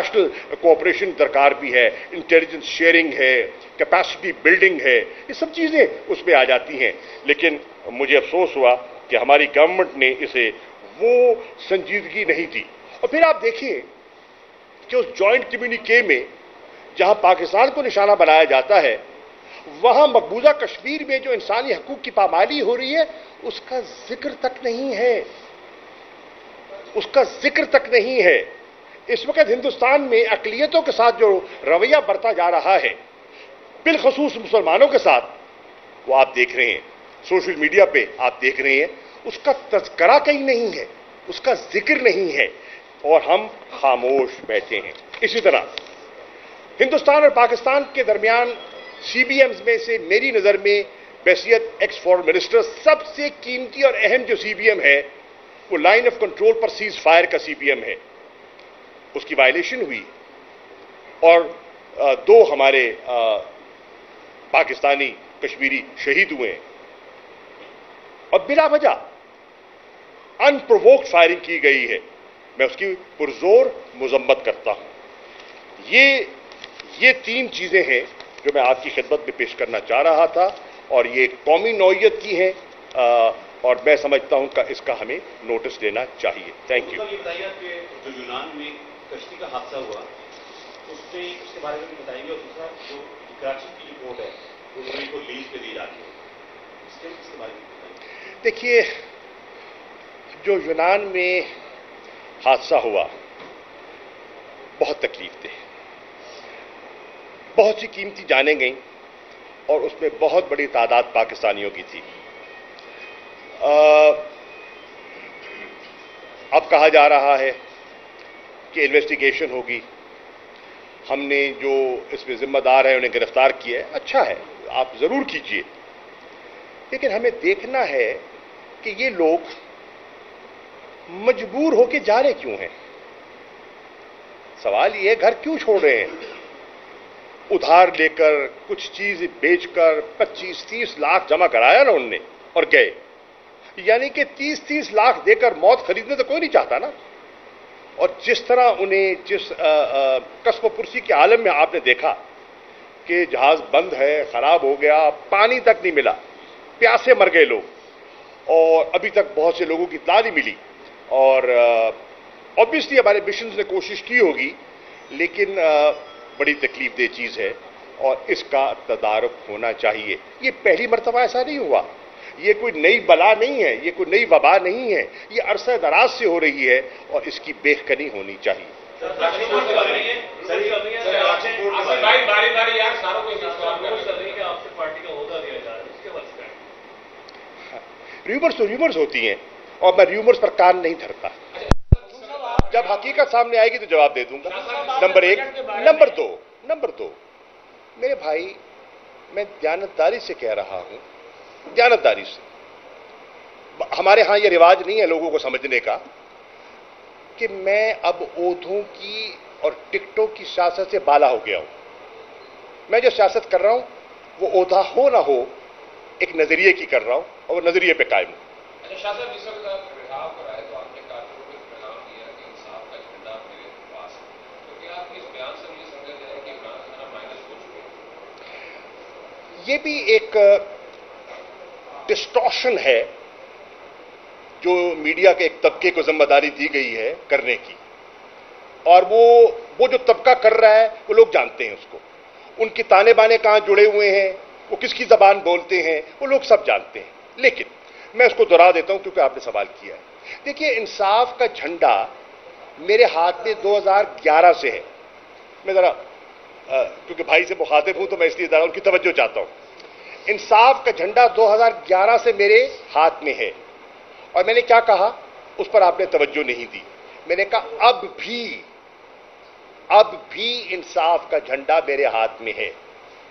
National cooperation درکار بھی ہے، انٹیلیجنس شیئرنگ ہے، کیپیسٹی بلڈنگ ہے، یہ سب چیزیں اس میں آ جاتی ہیں. لیکن مجھے افسوس ہوا کہ ہماری گورنمنٹ نے اسے وہ سنجیدگی نہیں دی. اور پھر آپ دیکھیے کہ اس جوائنٹ کمیونیکے میں جہاں پاکستان کو نشانہ بنایا جاتا ہے، وہاں مقبوضہ کشمیر میں جو انسانی حقوق کی پامالی ہو رہی ہے اس کا ذکر تک نہیں ہے، اس کا ذکر تک نہیں ہے. اس وقت ہندوستان میں اقلیتوں کے ساتھ جو رویہ برتا جا رہا ہے، بالخصوص مسلمانوں کے ساتھ، وہ آپ دیکھ رہے ہیں سوشل میڈیا پہ، آپ دیکھ رہے ہیں اس کا تذکرہ کہیں نہیں ہے، اس کا ذکر نہیں ہے، اور ہم خاموش بیٹھے ہیں. اسی طرح ہندوستان اور پاکستان کے درمیان سی بی ایمز میں سے میری نظر میں بحیثیت ایکس فورن منسٹر سب سے قیمتی اور اہم جو سی بی ایم ہے وہ line of control per cease fire کا سی بی ایم ہے. اس کی وائلیشن ہوئی اور دو ہمارے پاکستانی کشمیری شہید ہوئے ہیں، اور بلا وجہ ان پرووکڈ فائرنگ کی گئی ہے. میں اس کی پرزور مذمت کرتا ہوں. یہ تین چیزیں ہیں جو میں آپ کی خدمت میں پیش کرنا چاہ رہا تھا، اور یہ قومی نوعیت کی ہیں، اور میں سمجھتا ہوں کہ اس کا ہمیں نوٹس لینا چاہیے. Thank you. یہ بتائیے کہ جو یونان میں کشتی کا حادثہ ہوا اس کے بارے میں بتائیں گے، اور دوسرا جو کراچی کی رپورٹ ہے وہ لوگوں کو لیز پہ دی جاتی ہے، اس کے بارے میں بتائیے. دیکھیے، جو یونان میں حادثہ ہوا بہت تکلیف دہ، بہت سی قیمتی جانیں گئیں، اور اس میں بہت بڑی تعداد پاکستانیوں کی تھی. اب کہا جا رہا ہے کہ انویسٹیگیشن ہوگی، ہم نے جو اس میں ذمہ دار ہیں انہیں گرفتار کیا ہے. اچھا ہے، آپ ضرور کیجئے، لیکن ہمیں دیکھنا ہے کہ یہ لوگ مجبور ہو کے جا رہے کیوں ہیں. سوال یہ ہے گھر کیوں چھوڑ رہے ہیں؟ ادھار لے کر، کچھ چیز بیچ کر 25-30 لاکھ جمع کرایا نا انہوں نے اور گئے. یعنی کہ 30-30 لاکھ دے کر موت خریدنے تو کوئی نہیں چاہتا نا. اور جس طرح انہیں جس کسب و پرسی کے عالم میں آپ نے دیکھا کہ جہاز بند ہے، خراب ہو گیا، پانی تک نہیں ملا، پیاسے مر گئے لوگ، اور ابھی تک بہت سے لوگوں کی اطلاع نہیں ملی. اور obviously ہمارے مشنز نے کوشش کی ہوگی، لیکن بڑی تکلیف دہ چیز ہے، اور اس کا تدارک ہونا چاہیے. یہ پہلی مرتبہ ایسا نہیں ہوا، یہ کوئی نئی بلا نہیں ہے، یہ کوئی نئی وبا نہیں ہے، یہ عرصہ دراز سے ہو رہی ہے، اور اس کی بیخکنی ہونی چاہیے. ریومرز ہوتی ہیں، اور میں ریومرز پر کان نہیں دھرتا. جب حقیقت سامنے آئے گی تو جواب دے دوں گا. نمبر 1. نمبر دو میرے بھائی، میں دیانتداری سے کہہ رہا ہوں، دیانتداری سے. ہمارے ہاں یہ رواج نہیں ہے لوگوں کو سمجھنے کا کہ میں اب عہدوں کی اور ٹکٹوں کی سیاست سے بالا ہو گیا ہوں. میں جو سیاست کر رہا ہوں وہ عہدہ ہو نہ ہو ایک نظریے کی کر رہا ہوں، اور وہ نظریے پہ قائم ہوں. یہ بھی ایک ڈسٹارشن ہے جو میڈیا کے ایک طبقے کو ذمہ داری دی گئی ہے کرنے کی، اور وہ جو طبقہ کر رہا ہے وہ لوگ جانتے ہیں اس کو. ان کی تانے بانے کہاں جڑے ہوئے ہیں، وہ کس کی زبان بولتے ہیں، وہ لوگ سب جانتے ہیں. لیکن میں اس کو دہرا دیتا ہوں کیونکہ آپ نے سوال کیا ہے. دیکھیے، انصاف کا جھنڈا میرے ہاتھ میں 2011 سے ہے. میں ذرا کیونکہ بھائی سے مخاطب ہوں تو میں اس لیے ان کی توجہ چاہتا ہوں. انصاف کا جھنڈا 2011 سے میرے ہاتھ میں ہے، اور میں نے کیا کہا اس پر آپ نے توجہ نہیں دی. میں نے کہا اب بھی انصاف کا جھنڈا میرے ہاتھ میں ہے.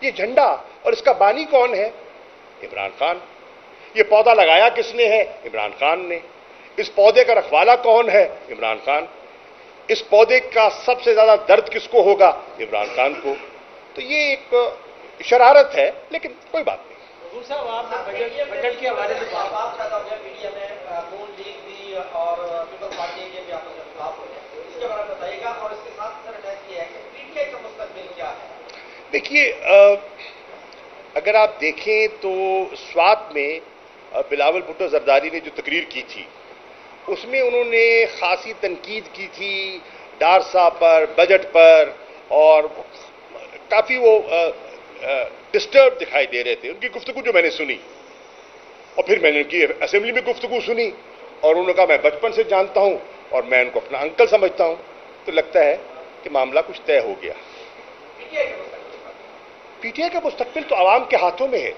یہ جھنڈا اور اس کا بانی کون ہے؟ عمران خان. یہ پودا لگایا کس نے ہے؟ عمران خان نے. اس پودے کا رکھوالا کون ہے؟ عمران خان. اس پودے کا سب سے زیادہ درد کس کو ہوگا؟ عمران خان کو. تو یہ ایک شرارت ہے، لیکن کوئی بات نہیں. حضور صاحب، آپ بجٹ کے حوالے سے بات کرتا ہوں، میڈیا میں نون لیگ بھی اور پیپلز پارٹی کے بھی آپس میں اختلاف ہو گیا، اس کے بارے میں بتائیے گا. اور اس کے ساتھ دیکھیے اگر آپ دیکھیں تو سوات میں بلاول بھٹو زرداری نے جو تقریر کی تھی اس میں انہوں نے خاصی تنقید کی تھی ڈار صاحب پر، بجٹ پر، اور کافی وہ ڈسٹرب دکھائی دے رہے تھے. ان کی گفتگو جو میں نے سنی اور پھر میں نے ان کی اسمبلی میں گفتگو سنی اور انہوں نے کہا میں بچپن سے جانتا ہوں اور میں ان کو اپنا انکل سمجھتا ہوں، تو لگتا ہے کہ معاملہ کچھ طے ہو گیا. پی ٹی آئی کا مستقبل تو عوام کے ہاتھوں میں ہے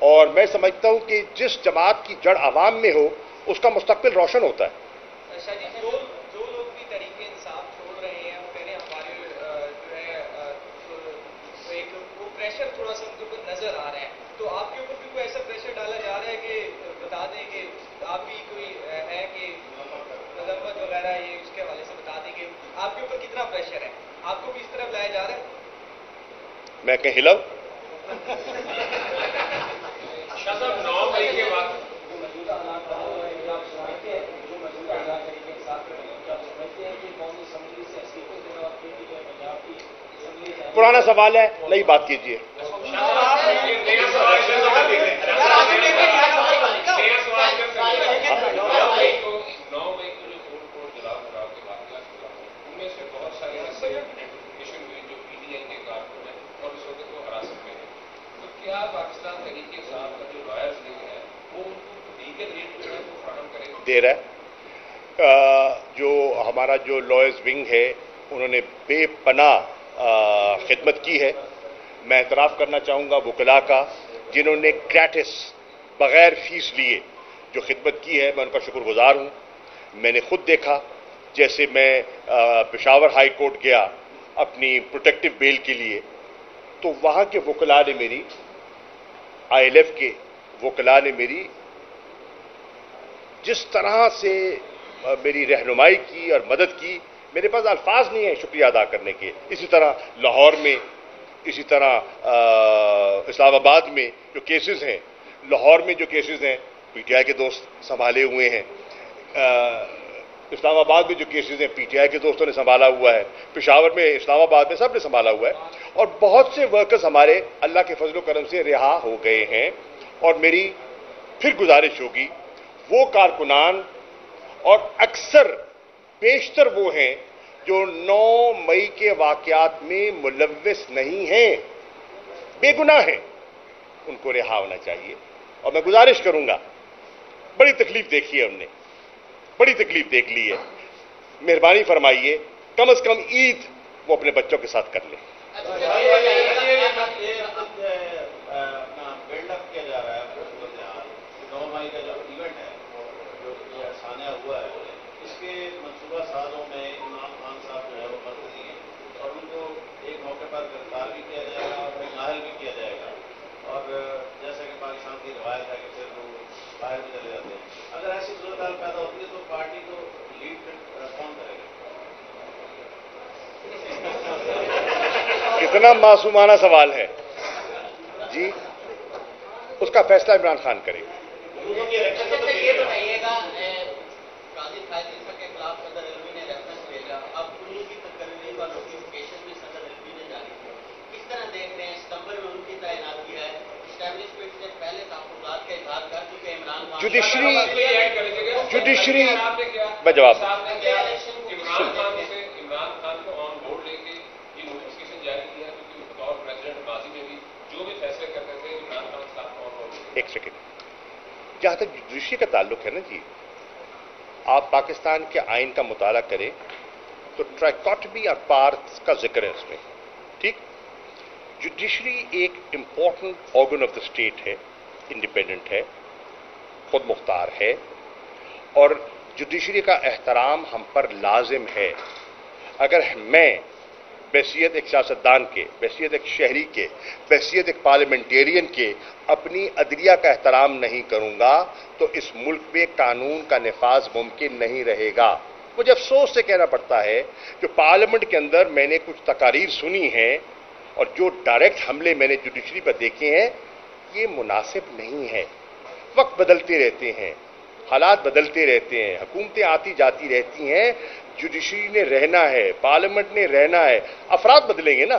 اور میں سمجھتا ہوں کہ جس جماعت کی جڑ عوام میں ہو اس کا مستقبل روشن ہوتا ہے. جو لوگ بھی تحریک انصاف چھوڑ رہے ہیں وہ کہہ رہے ہیں ہمارے جو ہے ایک وہ پریشر تھوڑا سا ان کے اوپر نظر آ رہا ہے، تو آپ کے اوپر بھی کوئی ایسا پریشر ڈالا جا رہا ہے کہ بتا دیں کہ آپ بھی کوئی ہے کہ مذمت وغیرہ یہ اس کے حوالے سے بتا دیں کہ آپ کے اوپر کتنا پریشر ہے، آپ کو بھی اس طرح بلایا جا رہا ہے؟ میں کہیں ہلاؤ شاہ صاحب 9 مئی کے بعد پرانا سوال ہے، نئی بات کیجیے. دے رہا ہے. جو ہمارا جو لائرز ونگ ہے انہوں نے بے پناہ خدمت کی ہے. میں اعتراف کرنا چاہوں گا وکلاء کا جنہوں نے گریٹس بغیر فیس لیے جو خدمت کی ہے، میں ان کا شکر گزار ہوں. میں نے خود دیکھا جیسے میں پشاور ہائی کورٹ گیا اپنی پروٹیکٹیو بیل کے لیے تو وہاں کے وکلاء نے میری آئی ایل ایف کے وکلاء نے میری جس طرح سے میری رہنمائی کی اور مدد کی، میرے پاس الفاظ نہیں ہیں شکریہ ادا کرنے کے. اسی طرح لاہور میں، اسی طرح اسلام آباد میں جو کیسز ہیں، لاہور میں جو کیسز ہیں پی ٹی آئی کے دوست سنبھالے ہوئے ہیں، اسلام آباد میں جو کیسز ہیں پی ٹی آئی کے دوستوں نے سنبھالا ہوا ہے، پشاور میں، اسلام آباد میں سب نے سنبھالا ہوا ہے، اور بہت سے ورکرز ہمارے اللہ کے فضل و کرم سے رہا ہو گئے ہیں. اور میری پھر گزارش ہوگی وہ کارکنان اور اکثر بیشتر وہ ہیں جو 9 مئی کے واقعات میں ملوث نہیں ہیں، بے گناہ ہیں، ان کو رہا ہونا چاہیے. اور میں گزارش کروں گا، بڑی تکلیف دیکھی ہے ہم نے، بڑی تکلیف دیکھ لی ہے، مہربانی فرمائیے کم از کم عید وہ اپنے بچوں کے ساتھ کر لیں. بلڈ اپ کیا جا رہا ہے 9 مئی کا جو ایونٹ ہے جو سانحہ ہوا ہے، اس کے منصوبہ سازوں میں عمران خان صاحب جو ہے وہ مرکزی ہیں اور ان کو ایک موقع پر گرفتار بھی کیا جائے گا اور نااہل بھی کیا جائے گا. اور جیسا کہ پاکستان کی روایت ہے کہ پھر وہ باہر بھی چلے جاتے ہیں. اگر ایسی صورتحال پیدا ہوتی ہے تو پارٹی کو لیڈ کون کرے گا؟ کتنا معصومانہ سوال ہے جی. اس کا فیصلہ عمران خان کرے گا. یہ بتائیے گا قاضی خالد کے خلاف صدر علوی نے ریفرنس بھیجا، اب انہی کی تقرری کا نوٹیفکیشن بھی صدر علوی نے جاری کیا. کس طرح دیکھ رہے ہیں ستمبر میں ان کی تعیناتی ہے، اسٹیبلشمنٹ سے پہلے تحفظات کا اظہار کر چکے عمران خان. جوڈیشری میں جواب عمران خان کو آن بورڈ لے کے یہ نوٹیفکیشن جاری کیا کیونکہ بطور پریزیڈنٹ ماضی میں بھی جو بھی فیصلے کرتے تھے عمران خان صاحب کو آن بورڈ. ایک سیکنڈ، جہاں تک جوڈیشری کا تعلق ہے نا جی، آپ پاکستان کے آئین کا مطالعہ کریں تو ٹرائکاٹمی اور پارٹس کا ذکر ہے اس میں. ٹھیک، جوڈیشری ایک important organ of the state ہے، انڈیپینڈنٹ ہے، خود مختار ہے، اور جوڈیشری کا احترام ہم پر لازم ہے. اگر میں بحیثیت ایک سیاستدان کے، بحیثیت ایک شہری کے، بحیثیت ایک پارلیمنٹیرین کے اپنی عدلیہ کا احترام نہیں کروں گا تو اس ملک میں قانون کا نفاذ ممکن نہیں رہے گا. مجھے افسوس سے کہنا پڑتا ہے جو پارلیمنٹ کے اندر میں نے کچھ تقاریر سنی ہیں اور جو ڈائریکٹ حملے میں نے جوڈیشری پر دیکھے ہیں، یہ مناسب نہیں ہے. وقت بدلتے رہتے ہیں، حالات بدلتے رہتے ہیں، حکومتیں آتی جاتی رہتی ہیں، جوڈیشری نے رہنا ہے، پارلیمنٹ نے رہنا ہے. افراد بدلیں گے نا،